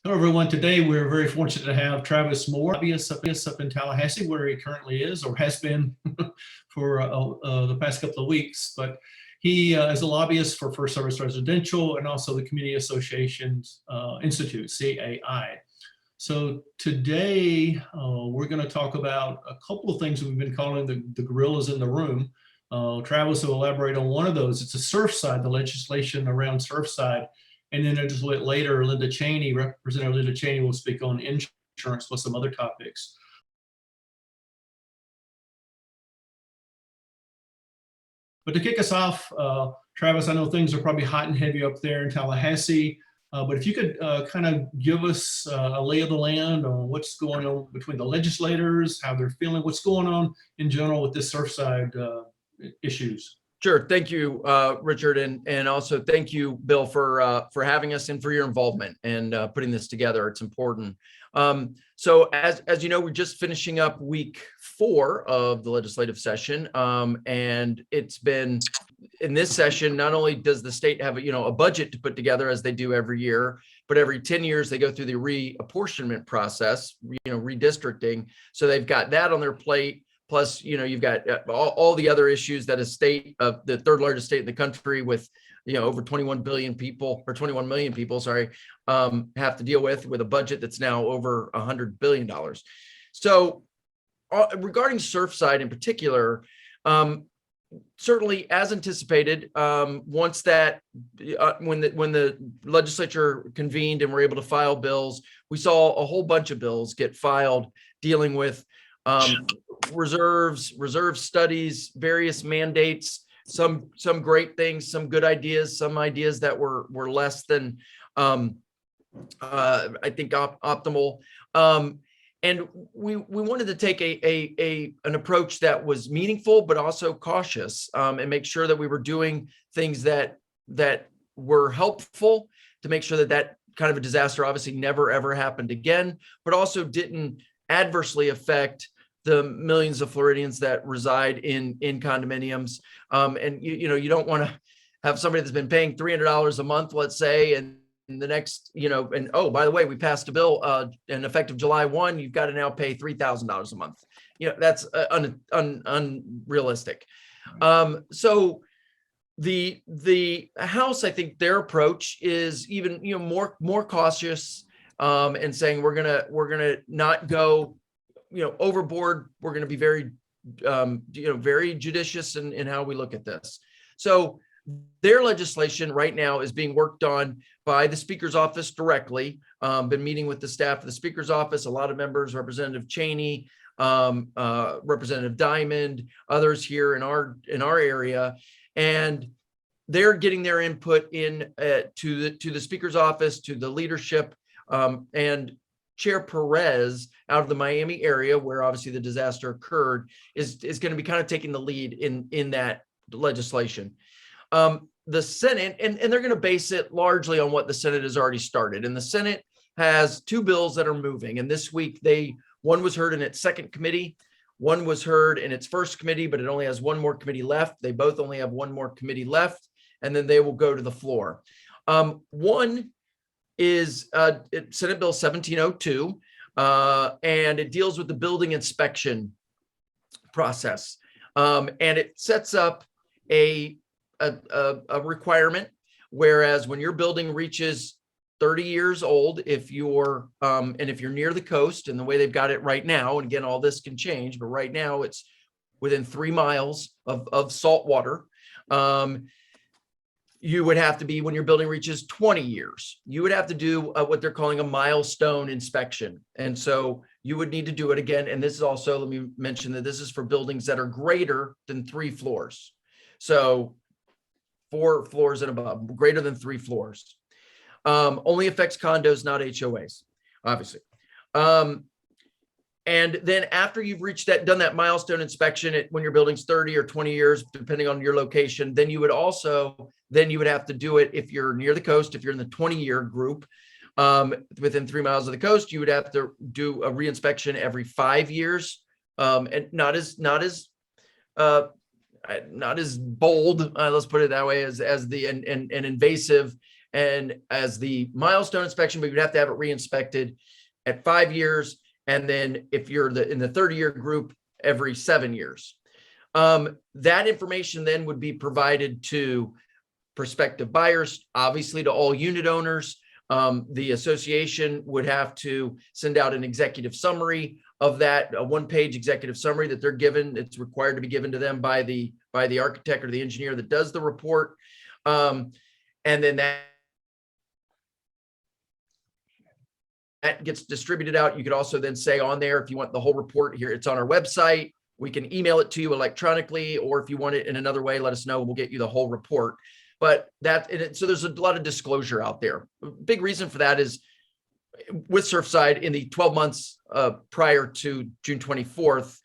Hello, everyone. Today, we're very fortunate to have Travis Moore, lobbyist up in Tallahassee, where he currently is or has been for the past couple of weeks. But he is a lobbyist for First Service Residential and also the Community Associations Institute, CAI. So today, we're going to talk about a couple of things we've been calling the gorillas in the room. Travis will elaborate on one of those. It's a Surfside, the legislation around Surfside. And then just a bit later, Representative Linda Cheney will speak on insurance plus some other topics. But to kick us off, Travis, I know things are probably hot and heavy up there in Tallahassee, but if you could kind of give us a lay of the land on what's going on between the legislators, how they're feeling, what's going on in general with this Surfside issues. Sure. Thank you, Richard, and also thank you, Bill, for having us and for your involvement and putting this together. It's important. So as you know, we're just finishing up week 4 of the legislative session, and it's been in this session. Not only does the state have a budget to put together as they do every year, but every 10 years they go through the reapportionment process, redistricting. So they've got that on their plate. Plus, you've got all the other issues that a state of the third largest state in the country with, over 21 million people, sorry, have to deal with a budget that's now over $100 billion. So regarding Surfside in particular, certainly as anticipated, once that when the legislature convened and were able to file bills, we saw a whole bunch of bills get filed dealing with reserve studies, various mandates, some great things, some good ideas, some ideas that were less than I think optimal. And we wanted to take an approach that was meaningful but also cautious, and make sure that we were doing things that were helpful to make sure that kind of a disaster obviously never ever happened again, but also didn't adversely affect the millions of Floridians that reside in condominiums. And you don't want to have somebody that's been paying $300 a month, let's say, and the next, and oh, by the way, we passed a bill and effective July 1, you've got to now pay $3,000 a month. That's unrealistic. So the House, I think their approach is even more cautious, and saying we're gonna not go overboard. We're going to be very, very judicious in how we look at this. So their legislation right now is being worked on by the Speaker's office directly. Been meeting with the staff of the Speaker's office, a lot of members, Representative Cheney, Representative Diamond, others here in our area, and they're getting their input in to the Speaker's office, to the leadership, and Chair Perez out of the Miami area, where obviously the disaster occurred, is going to be kind of taking the lead in that legislation. The Senate, and they're going to base it largely on what the Senate has already started. And the Senate has 2 bills that are moving. And this week, one was heard in its second committee, one was heard in its first committee, but it only has one more committee left. They both only have one more committee left, and then they will go to the floor. One is Senate Bill 1702, and it deals with the building inspection process, and it sets up a requirement, whereas when your building reaches 30 years old, if you're near the coast, and the way they've got it right now, and again, all this can change, but right now it's within 3 miles of salt water. You would have to be, when your building reaches 20 years, you would have to do what they're calling a milestone inspection. And so you would need to do it again. And this is also, let me mention that this is for buildings that are greater than 3 floors. So 4 floors and above, greater than 3 floors. Only affects condos, not HOAs, obviously. And then after you've done that milestone inspection when your building's 30 or 20 years, depending on your location, then you would have to do it if you're near the coast. If you're in the 20-year group, within 3 miles of the coast, you would have to do a reinspection every 5 years, and not as bold, let's put it that way, as the and invasive and as the milestone inspection, but you'd have to have it re-inspected at 5 years. And then if you're in the 30-year group, every 7 years. That information then would be provided to prospective buyers, obviously to all unit owners. The association would have to send out an executive summary of that, a one-page executive summary that they're given. It's required to be given to them by the architect or the engineer that does the report. And then that gets distributed out. You could also then say on there, if you want the whole report here, it's on our website. We can email it to you electronically, or if you want it in another way, let us know. We'll get you the whole report. But so there's a lot of disclosure out there. Big reason for that is with Surfside in the 12 months prior to June 24th,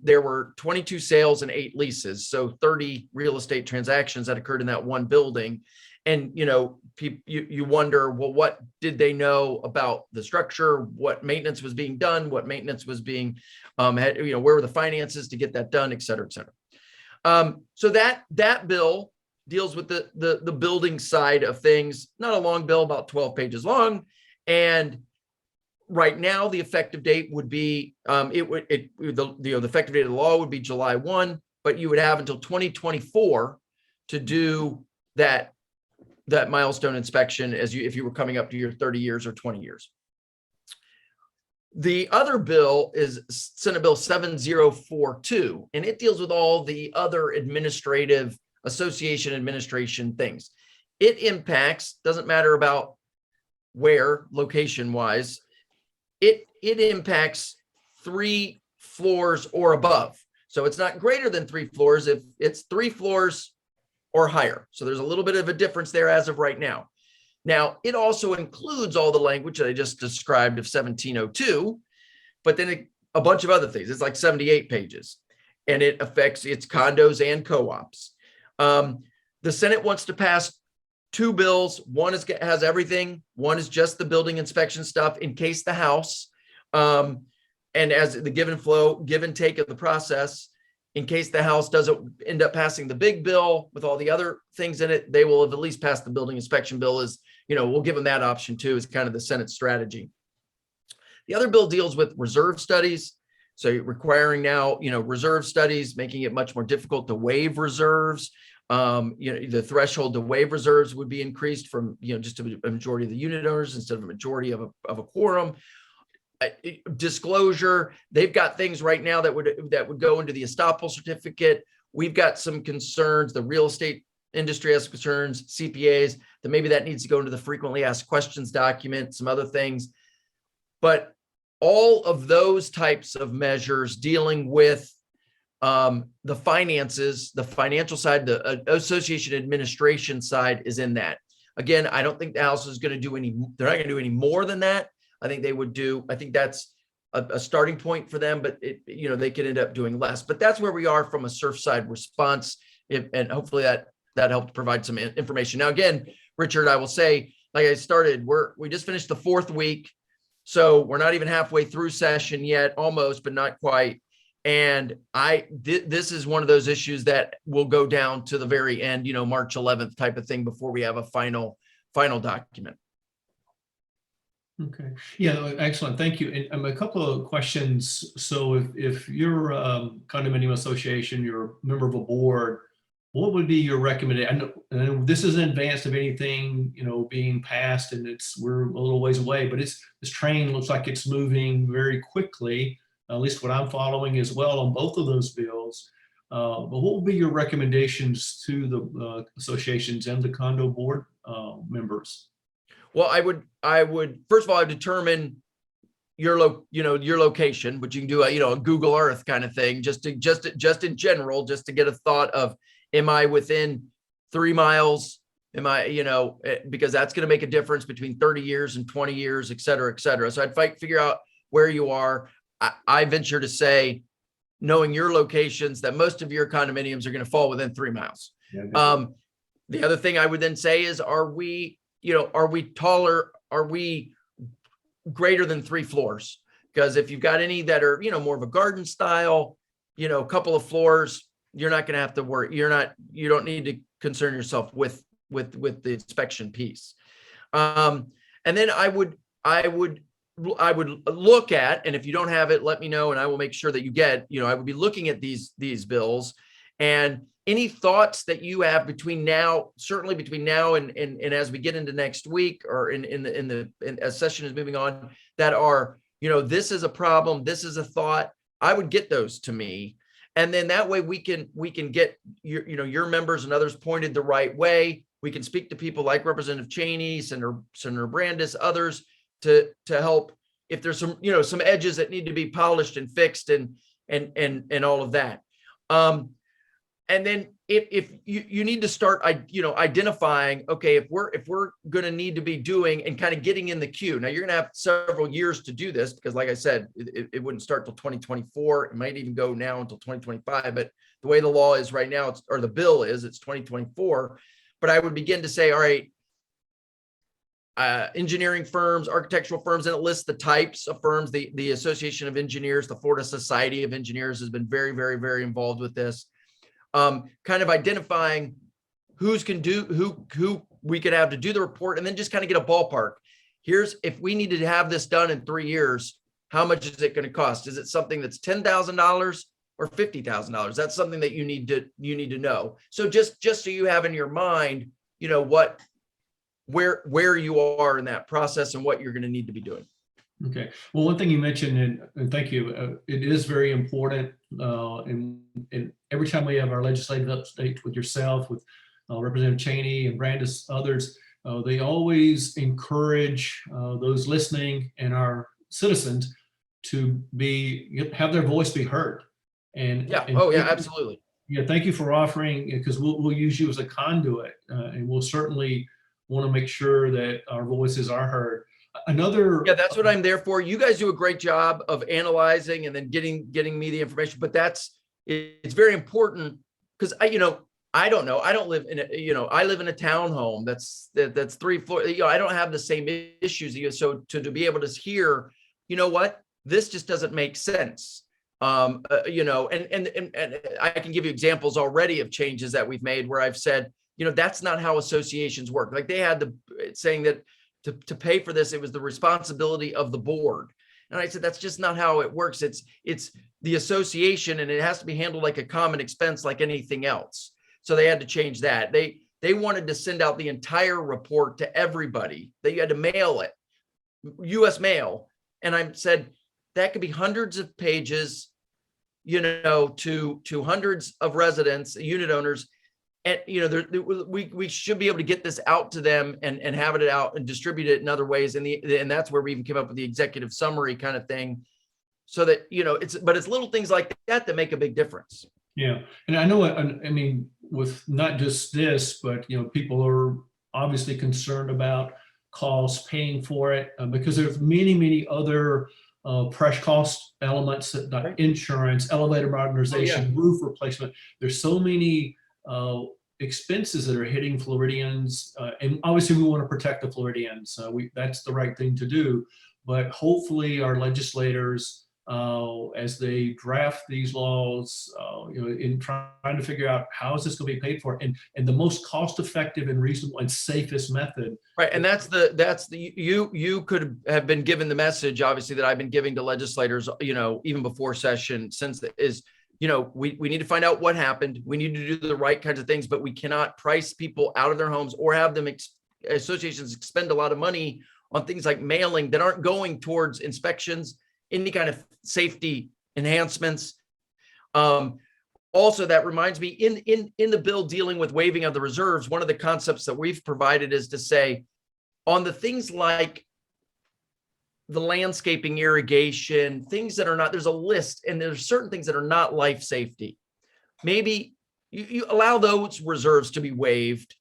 there were 22 sales and 8 leases. So 30 real estate transactions that occurred in that one building. And, you wonder, well, what did they know about the structure? What maintenance was being done? What maintenance was being, where were the finances to get that done, et cetera, et cetera. So that bill deals with the building side of things. Not a long bill, about 12 pages long. And right now, the effective date would be, the effective date of the law would be July 1, but you would have until 2024 to do that milestone inspection if you were coming up to your 30 years or 20 years. The other bill is Senate Bill 7042, and it deals with all the other association administration things. It impacts, doesn't matter about where, location wise, it impacts 3 floors or above. So it's not greater than 3 floors if it's 3 floors or higher. So there's a little bit of a difference there as of right now. Now, it also includes all the language that I just described of 1702, but then a bunch of other things. It's like 78 pages, and it affects its condos and co-ops. The Senate wants to pass 2 bills. One has everything. One is just the building inspection stuff in case the House, and as the give and take of the process, in case the House doesn't end up passing the big bill with all the other things in it, they will have at least passed the building inspection bill. We'll give them that option too, is kind of the Senate strategy. The other bill deals with reserve studies. So requiring now, reserve studies, making it much more difficult to waive reserves. The threshold to waive reserves would be increased from, just a majority of the unit owners instead of a majority of a quorum. Disclosure, they've got things right now that would go into the estoppel certificate. We've got some concerns. The real estate industry has concerns, CPAs, that maybe that needs to go into the frequently asked questions document, some other things. But all of those types of measures dealing with the finances, the financial side, the association administration side is in that. Again, I don't think the House is going to do they're not going to do any more than that. I think that's a starting point for them, but they could end up doing less. But that's where we are from a Surfside response, and hopefully that helped provide some information. Now, again, Richard, I will say, like I started, we just finished the 4th week, so we're not even halfway through session yet, almost, but not quite. And this is one of those issues that will go down to the very end, March 11th type of thing before we have a final document. Okay. Yeah, excellent. Thank you. And a couple of questions. So if you're a condominium association, you're a member of a board, what would be your recommendation? I know this is in advance of anything, being passed, and we're a little ways away, but this train looks like it's moving very quickly, at least what I'm following as well on both of those bills. But what would be your recommendations to the associations and the condo board members? Well, I would first of all, I determine your location, which you can do a Google Earth kind of thing, just in general, just to get a thought of, am I within 3 miles? Am I, because that's going to make a difference between 30 years and 20 years, et cetera, et cetera. So I'd figure out where you are. I venture to say, knowing your locations, that most of your condominiums are going to fall within 3 miles. Yeah, the other thing I would then say is, are we taller? Are we greater than 3 floors? Because if you've got any that are, more of a garden style, a couple of floors, you're not going to have to worry. You don't need to concern yourself with with the inspection piece. And then I would look at, and if you don't have it, let me know, and I will make sure that you get, I would be looking at these bills, and any thoughts that you have certainly between now and as we get into next week, or as session is moving on, that are, this is a problem, this is a thought, I would get those to me. And then that way we can get your members and others pointed the right way. We can speak to people like Representative Cheney, Senator Brandis, others to help if there's some edges that need to be polished and fixed and all of that. And then if you need to start, identifying, okay, if we're going to need to be doing and kind of getting in the queue. Now you're going to have several years to do this, because like I said, it wouldn't start till 2024. It might even go now until 2025, but the way the law is right now, or the bill is, it's 2024. But I would begin to say, all right, engineering firms, architectural firms, and it lists the types of firms. The Association of Engineers, the Florida Society of Engineers has been very, very, very involved with this. Kind of identifying who we could have to do the report, and then just kind of get a ballpark. Here's, if we needed to have this done in 3 years, how much is it going to cost? Is it something that's $10,000 or $50,000? That's something that you need to know. So just so you have in your mind, where you are in that process and what you're going to need to be doing. Okay. Well, one thing you mentioned, and thank you, it is very important. And every time we have our legislative update with yourself, with Representative Cheney and Brandis, others, they always encourage those listening and our citizens to have their voice be heard. And yeah, absolutely. Yeah, thank you for offering, because we'll use you as a conduit, and we'll certainly want to make sure that our voices are heard. Yeah, that's what I'm there for. You guys do a great job of analyzing and then getting me the information, but it's very important, because I don't know. I don't live in I live in a townhome that's 3 floors. I don't have the same issues as you. So to be able to hear, what, this just doesn't make sense. And I can give you examples already of changes that we've made where I've said, that's not how associations work. Like they had saying that to pay for this, it was the responsibility of the board. And I said, that's just not how it works. It's the association, and it has to be handled like a common expense, like anything else. So they had to change that. They wanted to send out the entire report to everybody. That you had to mail it, U.S. mail. And I said, that could be hundreds of pages, to hundreds of residents, unit owners. And, we should be able to get this out to them and have it out and distribute it in other ways. And that's where we even came up with the executive summary kind of thing, so that, it's little things like that make a big difference. Yeah. And I know, I mean, with not just this, but, people are obviously concerned about costs, paying for it, because there's many, many other fresh cost elements, like insurance, elevator modernization, roof replacement. There's so many expenses that are hitting Floridians, and obviously we want to protect the Floridians. That's the right thing to do. But hopefully our legislators, as they draft these laws, in trying to figure out how is this going to be paid for, and the most cost-effective and reasonable and safest method. Right, and you could have been given the message, obviously, that I've been giving to legislators, even before session, we need to find out what happened. We need to do the right kinds of things, but we cannot price people out of their homes or have them associations expend a lot of money on things like mailing that aren't going towards inspections, any kind of safety enhancements. Also, that reminds me, in the bill dealing with waiving of the reserves, one of the concepts that we've provided is to say, on the things like the landscaping, irrigation, things that are not, there's a list, and there's certain things that are not life safety. Maybe you allow those reserves to be waived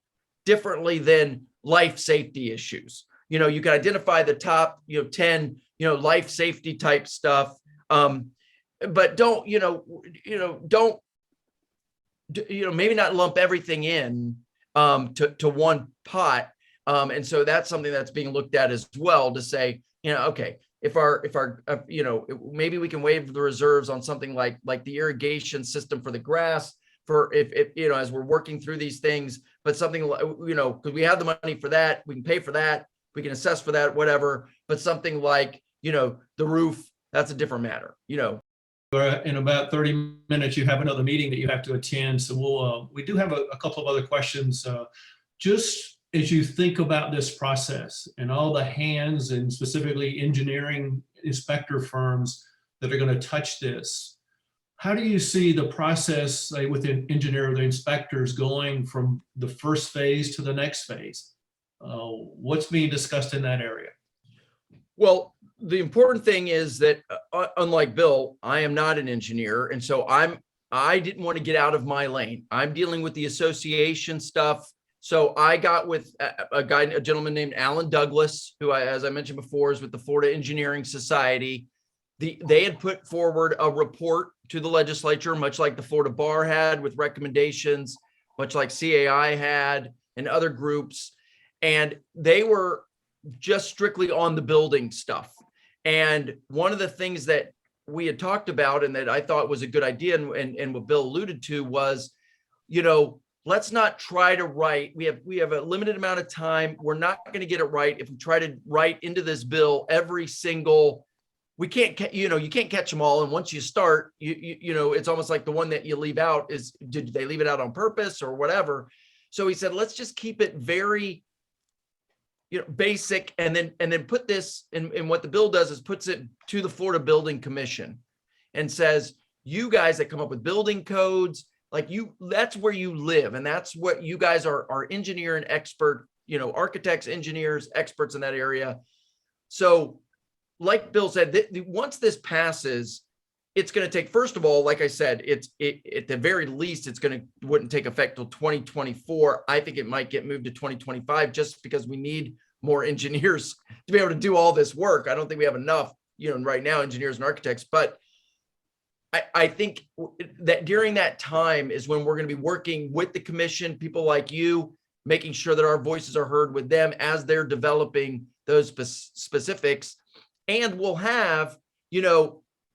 differently than life safety issues. You can identify the top, 10, life safety type stuff. But don't, maybe not lump everything in to one pot. And so that's something that's being looked at as well, to say, okay, if our maybe we can waive the reserves on something like the irrigation system for the grass, for if as we're working through these things, but something like, because we have the money for that, we can pay for that, we can assess for that, whatever, but something like, the roof, that's a different matter, In about 30 minutes, you have another meeting that you have to attend. So we do have a couple of other questions. Just as you think about this process and all the hands and specifically engineering inspector firms that are going to touch this, how do you see the process, say, with the engineer or the inspectors going from the first phase to the next phase? What's being discussed in that area? Well, the important thing is that unlike Bill, I am not an engineer. And so I didn't want to get out of my lane. I'm dealing with the association stuff. So I got with a gentleman named Alan Douglas, who as I mentioned before, is with the Florida Engineering Society. They had put forward a report to the legislature, much like the Florida Bar had, with recommendations, much like CAI had and other groups. And they were just strictly on the building stuff. And one of the things that we had talked about and that I thought was a good idea, and what Bill alluded to was, let's not try to write. We have a limited amount of time. We're not going to get it right if we try to write into this bill every single. We can't, you can't catch them all. And once you start, it's almost like the one that you leave out is, did they leave it out on purpose or whatever? So he said, let's just keep it very, basic, and then put this in. What the bill does is puts it to the Florida Building Commission and says, you guys that come up with building codes, that's where you live. And that's what you guys are engineer and expert, architects, engineers, experts in that area. So like Bill said, once this passes, it's going to take, first of all, like I said, at the very least, wouldn't take effect till 2024. I think it might get moved to 2025 just because we need more engineers to be able to do all this work. I don't think we have enough, right now, engineers and architects, but I think that during that time is when we're going to be working with the commission, people like you, making sure that our voices are heard with them as they're developing those specifics. And we'll have,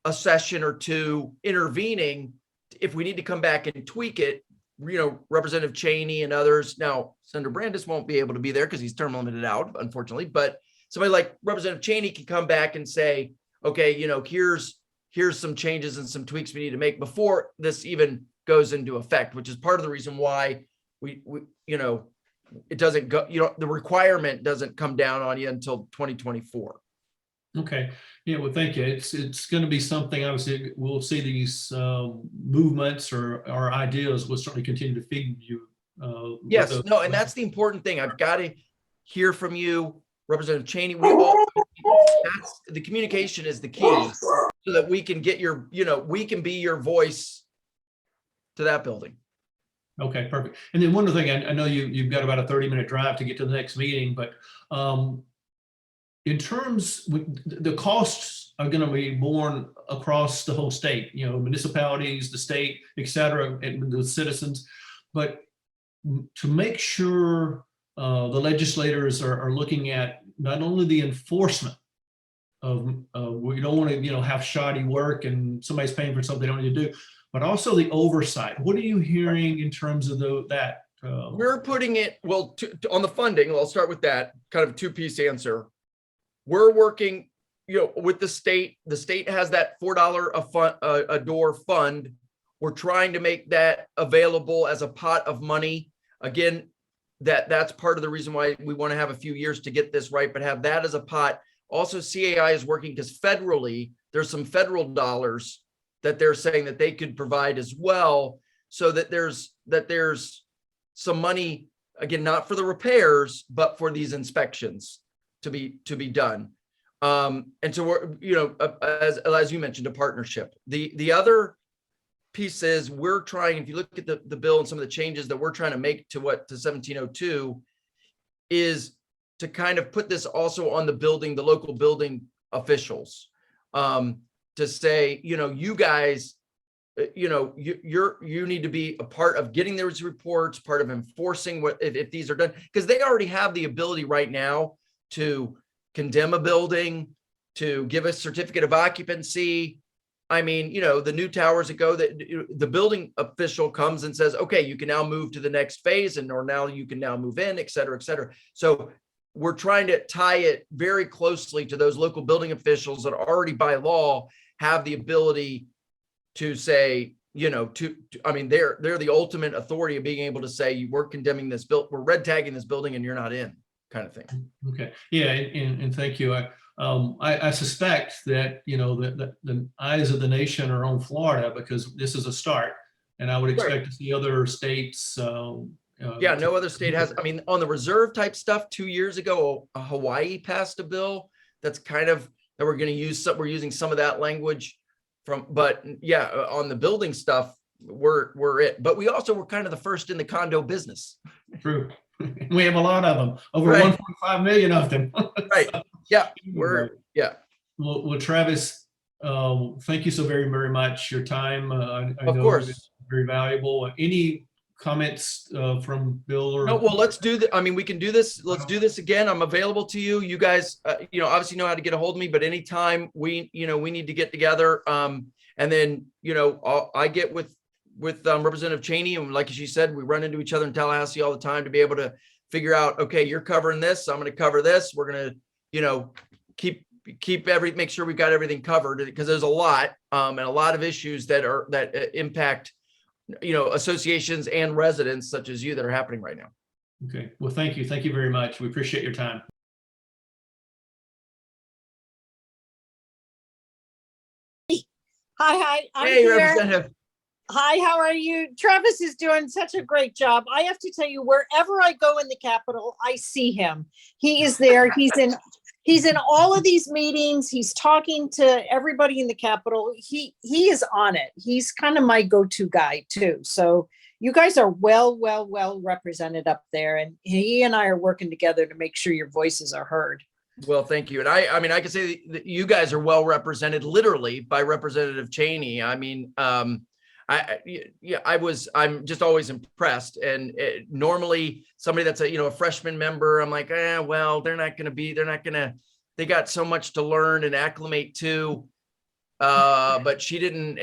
a session or two intervening if we need to come back and tweak it. Representative Cheney and others. Now, Senator Brandis won't be able to be there because he's term limited out, unfortunately. But somebody like Representative Cheney can come back and say, okay, here's some changes and some tweaks we need to make before this even goes into effect, which is part of the reason why we it doesn't go, the requirement doesn't come down on you until 2024. Okay. Yeah, well, thank you. It's going to be something, obviously, we'll see these movements or ideas. We'll certainly continue to feed you. Yes, no, and that's the important thing. I've got to hear from you, Representative Cheney. The communication is the key so that we can get we can be your voice to that building. Okay, perfect. And then one other thing, I know you've got about a 30-minute drive to get to the next meeting, but in terms, the costs are going to be borne across the whole state, municipalities, the state, et cetera, and the citizens. But to make sure the legislators are looking at not only the enforcement of, we don't want to, have shoddy work and somebody's paying for something they don't need to do, but also the oversight. What are you hearing in terms of that? We're putting it, on the funding, I'll start with that, kind of a two-piece answer. We're working, with the state. The state has that $4 a door fund. We're trying to make that available as a pot of money. Again, that's part of the reason why we want to have a few years to get this right, but have that as a pot. Also, CAI is working because federally, there's some federal dollars that they're saying that they could provide as well, so that there's some money, again, not for the repairs, but for these inspections to be done. And so we're, as you mentioned, a partnership. The other piece is we're trying, if you look at the bill and some of the changes that we're trying to make to 1702, is to kind of put this also on the local building officials, to say, you guys, you need to be a part of getting those reports, part of enforcing if these are done, because they already have the ability right now to condemn a building, to give a certificate of occupancy, I mean, the new towers that go, that the building official comes and says, okay, you can now move to the next phase, or now you can now move in, et cetera, et cetera. So we're trying to tie it very closely to those local building officials that already by law have the ability to say, I mean, they're the ultimate authority of being able to say, we're condemning this we're red tagging this building and you're not in, kind of thing. Okay. Yeah. And thank you. I suspect that, the eyes of the nation are on Florida because this is a start, and I would expect to see other states. Yeah, no other state has. I mean, on the reserve type stuff, 2 years ago, Hawaii passed a bill that's kind of that we're going to use. We're using some of that language from, but yeah, on the building stuff, we're it. But we also were kind of the first in the condo business. True. We have a lot of them, over Right. 1.5 million of them. Right. Yeah. Well, Travis, thank you so very, very much. Your time, I Of know course. is very valuable. Any comments from Bill or? No, well, let's do that. I mean, we can do this. Let's do this again. I'm available to you. You guys, obviously know how to get a hold of me, but anytime we need to get together. And then, I get with Representative Cheney, and like she said, we run into each other in Tallahassee all the time to be able to figure out, okay, you're covering this, I'm going to cover this. We're going to, make sure we've got everything covered, because there's a lot, and a lot of issues that impact, associations and residents such as you that are happening right now. Okay. Well, thank you. Thank you very much. We appreciate your time. Hi, I'm Hey, here. Representative. Hi, how are you? Travis is doing such a great job. I have to tell you, wherever I go in the Capitol, I see him. He is there. He's in all of these meetings. He's talking to everybody in the Capitol. He is on it. He's kind of my go-to guy too. So you guys are well represented up there, and he and I are working together to make sure your voices are heard. Well, thank you. And I mean, I can say that you guys are well represented literally by Representative Cheney. I mean, I'm just always impressed. And normally somebody that's a freshman member, I'm like, well, they got so much to learn and acclimate to. But she didn't,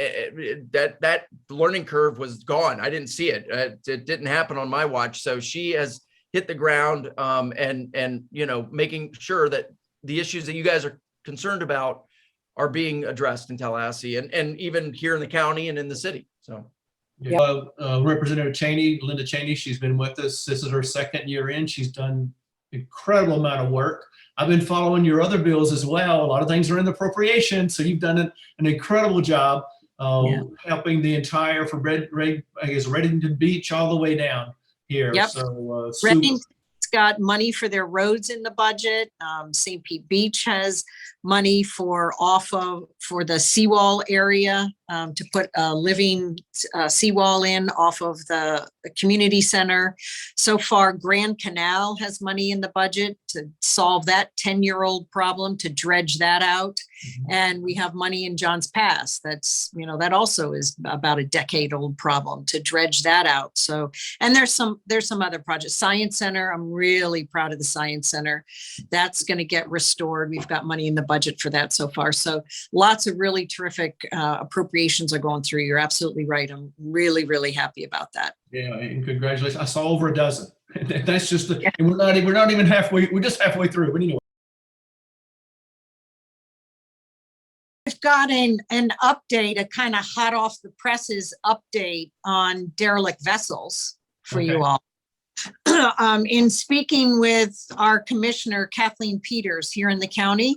that learning curve was gone. I didn't see it. It didn't happen on my watch. So she has hit the ground, and making sure that the issues that you guys are concerned about are being addressed in Tallahassee and even here in the county and in the city. So, Representative Cheney, Linda Cheney, she's been with us. This is her second year in. She's done incredible amount of work. I've been following your other bills as well. A lot of things are in the appropriation, so you've done an incredible job helping the entire from Reddington Beach all the way down here. Yep. So Reddington's got money for their roads in the budget. St. Pete Beach has money for the seawall area, to put a living seawall in off of the community center. So far, Grand Canal has money in the budget to solve that 10-year-old problem, to dredge that out. Mm-hmm. And we have money in Johns Pass. That's, that also is about a decade-old problem, to dredge that out. So, and there's some other projects. Science Center, I'm really proud of the Science Center. That's going to get restored. We've got money in the budget for that so far. So lots of really terrific appropriations are going through. You're absolutely right. I'm really, really happy about that. Yeah, and congratulations. I saw over a dozen. That's just and we're not even halfway. We're just halfway through. But anyway. I've got an update, a kind of hot off the presses update on derelict vessels for you all. In speaking with our commissioner, Kathleen Peters, here in the county,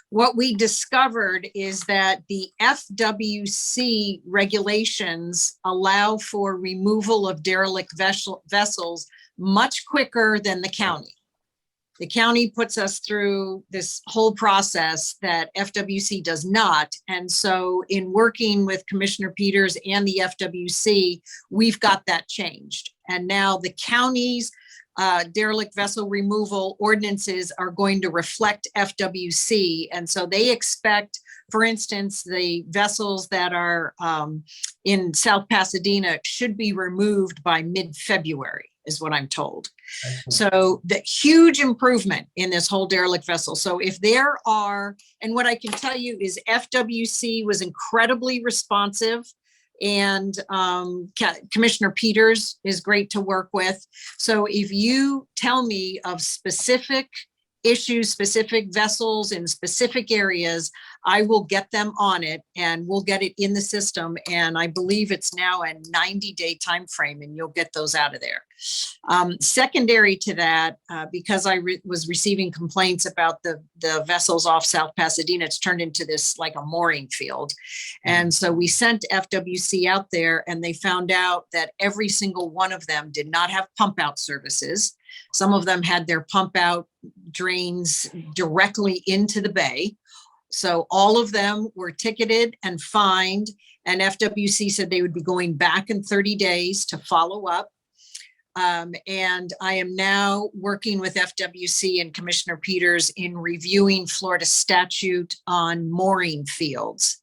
what we discovered is that the FWC regulations allow for removal of derelict vessels much quicker than the county. The county puts us through this whole process that FWC does not. And so in working with Commissioner Peters and the FWC, we've got that changed. And now the county's derelict vessel removal ordinances are going to reflect FWC. And so they expect, for instance, the vessels that are in South Pasadena should be removed by mid-February. is what I'm told. Excellent. So the huge improvement in this whole derelict vessel. So if there are, and what I can tell you is FWC was incredibly responsive, and Commissioner Peters is great to work with. So if you tell me of specific issues, specific vessels in specific areas, I will get them on it and we'll get it in the system. And I believe it's now a 90-day time frame, and you'll get those out of there. Secondary to that, because I was receiving complaints about the vessels off South Pasadena, it's turned into this like a mooring field. And so we sent FWC out there, and they found out that every single one of them did not have pump out services. Some of them had their pump out drains directly into the bay. So all of them were ticketed and fined, and FWC said they would be going back in 30 days to follow up. And I am now working with FWC and Commissioner Peters in reviewing Florida statute on mooring fields.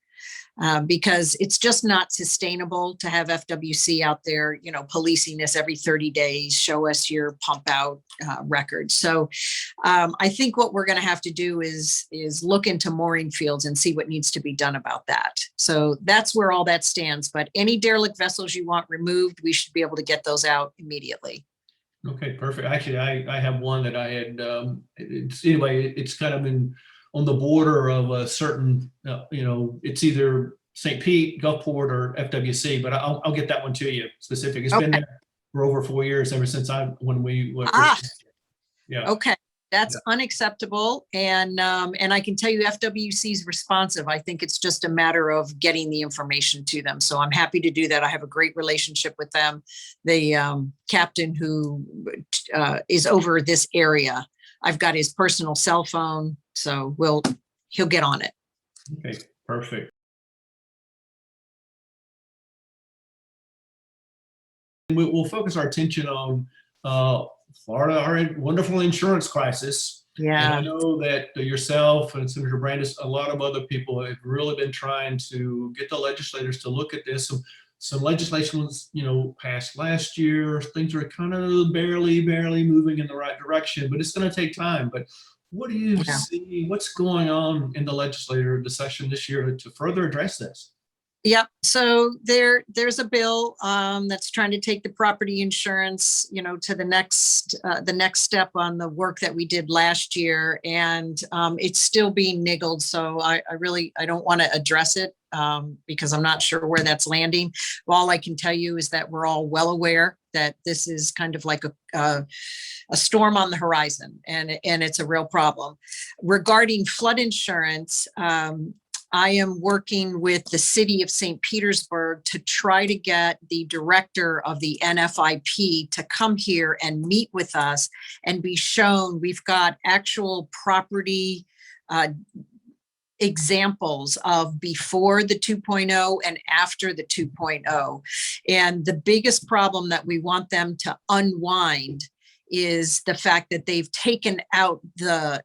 Because it's just not sustainable to have FWC out there, you know, policing this every 30 days, show us your pump out record. So I think what we're going to have to do is look into mooring fields and see what needs to be done about that. So that's where all that stands. But any derelict vessels you want removed, we should be able to get those out immediately. Okay, perfect. Actually, I have one that I had, it's kind of been on the border of a certain, it's either St. Pete, Gulfport, or FWC, but I'll get that one to you specific. It's been there for over 4 years, ever since when we went. Yeah. Okay, that's unacceptable. And I can tell you FWC is responsive. I think it's just a matter of getting the information to them. So I'm happy to do that. I have a great relationship with them. The captain who is over this area, I've got his personal cell phone, so he'll get on it. Okay, perfect. We'll focus our attention on Florida, our wonderful insurance crisis. Yeah. And I know that yourself and Senator Brandis, a lot of other people have really been trying to get the legislators to look at this. Some legislation was, passed last year. Things are kind of barely moving in the right direction, but it's going to take time. But what do you see? What's going on in the legislature, the session this year, to further address this? Yep. So there's a bill that's trying to take the property insurance, to the next step on the work that we did last year, and it's still being niggled. So I don't want to address it because I'm not sure where that's landing. All I can tell you is that we're all well aware that this is kind of like a storm on the horizon, and it's a real problem. Regarding flood insurance, I am working with the city of St. Petersburg to try to get the director of the NFIP to come here and meet with us and be shown. We've got actual property examples of before the 2.0 and after the 2.0. And the biggest problem that we want them to unwind is the fact that they've taken out the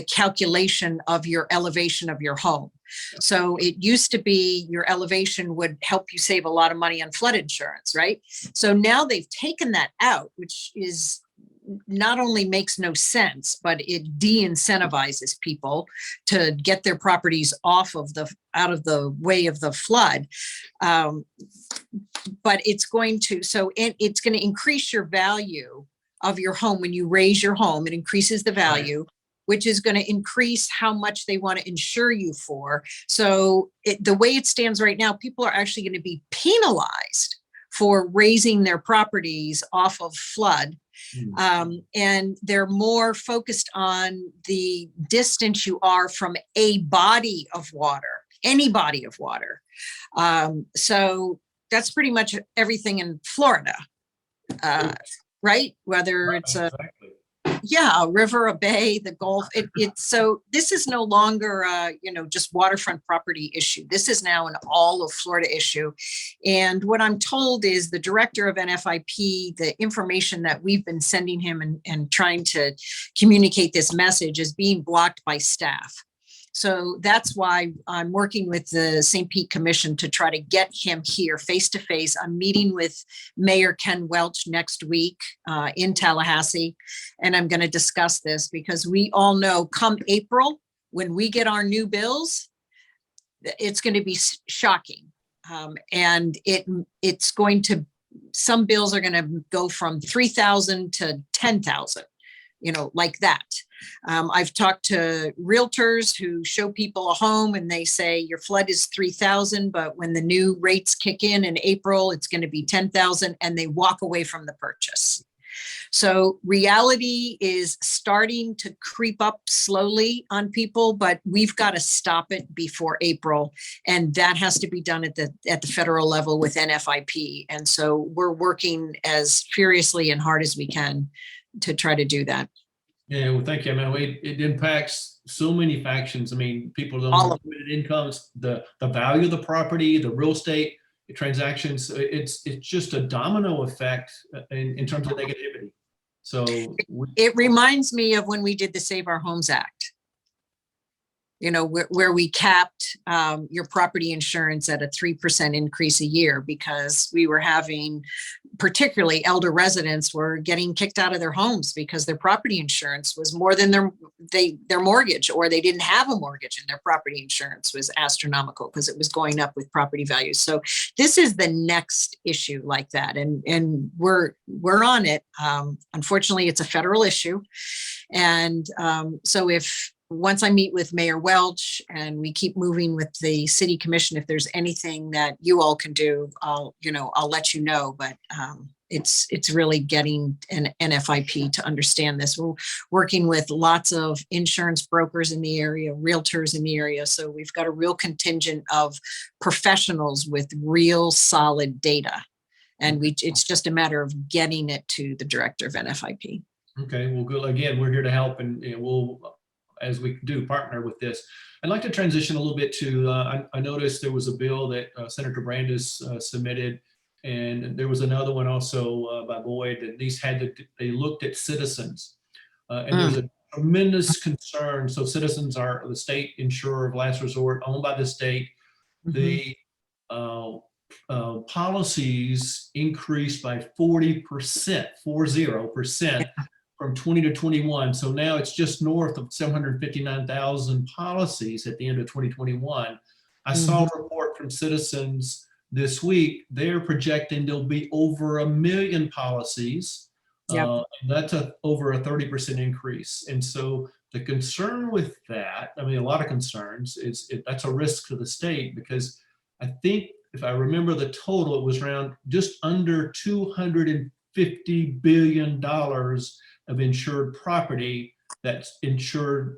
calculation of your elevation of your home. So it used to be your elevation would help you save a lot of money on flood insurance, right? So now they've taken that out, which is not only makes no sense, but it de-incentivizes people to get their properties out of the way of the flood. But it's going to increase your value of your home. When you raise your home, it increases the value, which is going to increase how much they want to insure you for. So the way it stands right now, people are actually going to be penalized for raising their properties off of flood. And they're more focused on the distance you are from a body of water, any body of water. So that's pretty much everything in Florida, right? Whether it's a river, a bay, the Gulf. So this is no longer just waterfront property issue. This is now an all of Florida issue. And what I'm told is the director of NFIP, the information that we've been sending him and trying to communicate this message is being blocked by staff. So that's why I'm working with the St. Pete Commission to try to get him here face to face. I'm meeting with Mayor Ken Welch next week in Tallahassee, and I'm going to discuss this because we all know come April, when we get our new bills, it's going to be shocking. And it's going to, some bills are going to go from 3,000 to 10,000, like that. I've talked to realtors who show people a home and they say your flood is 3,000, but when the new rates kick in April, it's going to be 10,000, and they walk away from the purchase. So reality is starting to creep up slowly on people, but we've got to stop it before April. And that has to be done at the federal level with NFIP. And so we're working as furiously and hard as we can to try to do that. Yeah, well, thank you. I mean, it impacts so many factions. I mean, people don't All have of limited incomes, the value of the property, the real estate transactions. It's just a domino effect in terms of negativity. So It reminds me of when we did the Save Our Homes Act, where we capped your property insurance at a 3% increase a year, because we were having, particularly elder residents were getting kicked out of their homes because their property insurance was more than their mortgage, or they didn't have a mortgage and their property insurance was astronomical because it was going up with property values. So this is the next issue like that. And we're on it. Unfortunately, it's a federal issue. And so once I meet with Mayor Welch and we keep moving with the city commission, if there's anything that you all can do, I'll let you know. But it's really getting an NFIP to understand this. We're working with lots of insurance brokers in the area, realtors in the area. So we've got a real contingent of professionals with real solid data. And it's just a matter of getting it to the director of NFIP. Okay, well, good. Again, we're here to help, and we'll, as we do, partner with this. I'd like to transition a little bit to, I noticed there was a bill that Senator Brandis submitted, and there was another one also by Boyd, and they looked at citizens. And there's a tremendous concern. So citizens are the state insurer of last resort, owned by the state. The policies increased by 40% from 20 to 21. So now it's just north of 759,000 policies at the end of 2021. I saw a report from Citizens this week. They're projecting there'll be over 1 million policies. And that's over a 30% increase. And so the concern with that, I mean, a lot of concerns, that's a risk to the state, because I think, if I remember the total, it was around just under $250 billion of insured property that's insured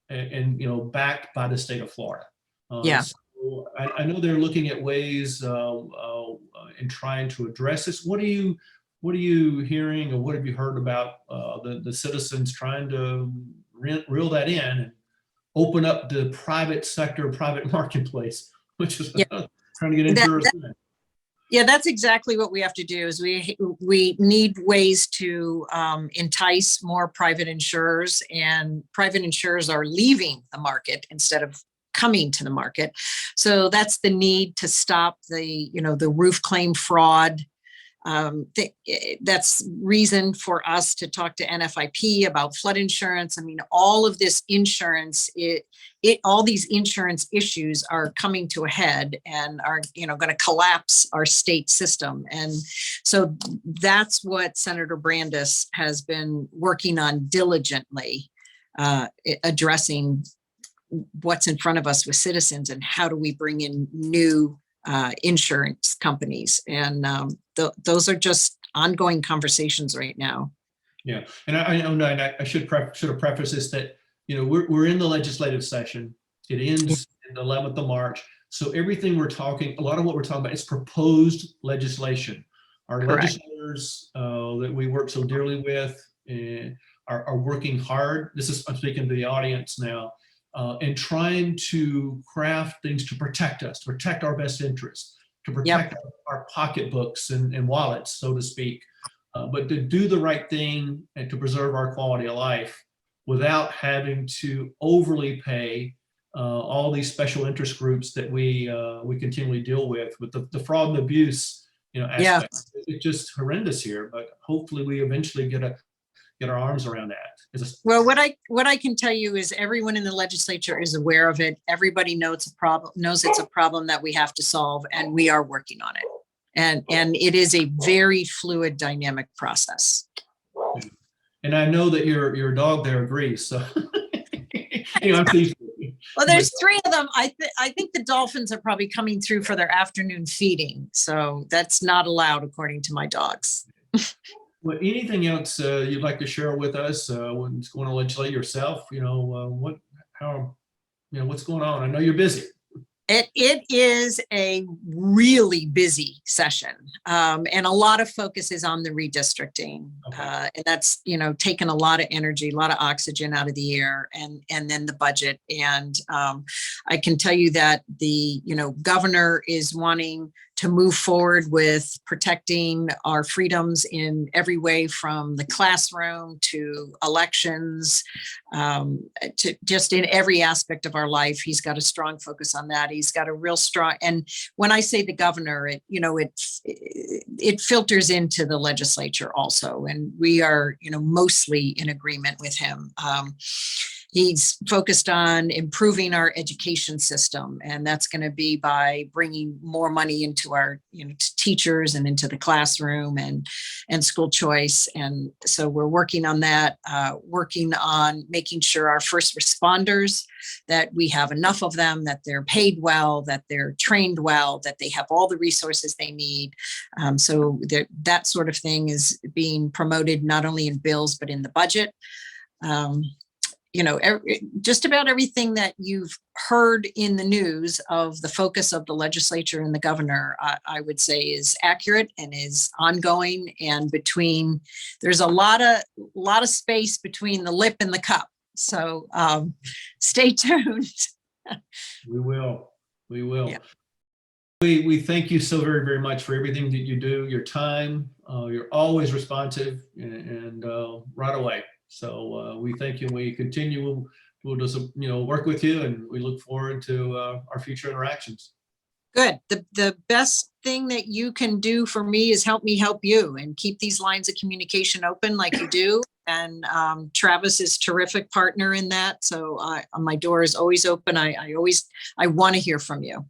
and backed by the state of Florida. So I know they're looking at ways in trying to address this. What are you hearing, or what have you heard about the citizens trying to reel that in and open up the private sector, private marketplace, which is trying to get insurers in? Yeah, that's exactly what we have to do. Is we need ways to entice more private insurers, and private insurers are leaving the market instead of coming to the market. So that's the need to stop the roof claim fraud. That's reason for us to talk to NFIP about flood insurance. I mean, all of this insurance, all these insurance issues are coming to a head and are, going to collapse our state system. And so that's what Senator Brandis has been working on diligently, addressing what's in front of us with citizens and how do we bring in new insurance companies. And those are just ongoing conversations right now. Yeah, and I should have prefaced this that we're in the legislative session. It ends in the 11th of March. So everything a lot of what we're talking about is proposed legislation. Our legislators that we work so dearly with are working hard. I'm speaking to the audience now, and trying to craft things to protect us, to protect our best interests, to protect our pocketbooks and wallets, so to speak, but to do the right thing and to preserve our quality of life without having to overly pay all these special interest groups that we continually deal with the fraud and abuse, Yeah. aspect. It's just horrendous here, but hopefully we eventually get our arms around that. Well, what I can tell you is everyone in the legislature is aware of it. Everybody knows it's a problem that we have to solve, and we are working on it. And it is a very fluid, dynamic process. And I know that your dog there agrees. So I'm pleased with you. Well, there's 3 of them. I think the dolphins are probably coming through for their afternoon feeding, so that's not allowed according to my dogs. Well, anything else you'd like to share with us? What's going on legislate yourself? What's going on? I know you're busy. It is a really busy session, and a lot of focus is on the redistricting, Okay. and that's taken a lot of energy, a lot of oxygen out of the air, and then the budget. And I can tell you that the governor is wanting to move forward with protecting our freedoms in every way, from the classroom to elections, to just in every aspect of our life. He's got a strong focus on that. He's got a real strong, and when I say the governor, it filters into the legislature also, and we are mostly in agreement with him. He's focused on improving our education system, and that's going to be by bringing more money into our teachers and into the classroom and school choice. And so we're working on that, working on making sure our first responders, that we have enough of them, that they're paid well, that they're trained well, that they have all the resources they need. So that sort of thing is being promoted not only in bills but in the budget. Just about everything that you've heard in the news of the focus of the legislature and the governor, I would say is accurate and is ongoing. And there's a lot of space between the lip and the cup. So stay tuned. We will. Yeah. We thank you so very, very much for everything that you do, your time. You're always responsive and right away. So we thank you, and we continue. We'll just work with you, and we look forward to our future interactions. Good. The best thing that you can do for me is help me help you, and keep these lines of communication open like you do. And Travis is a terrific partner in that. So my door is always open. I want to hear from you.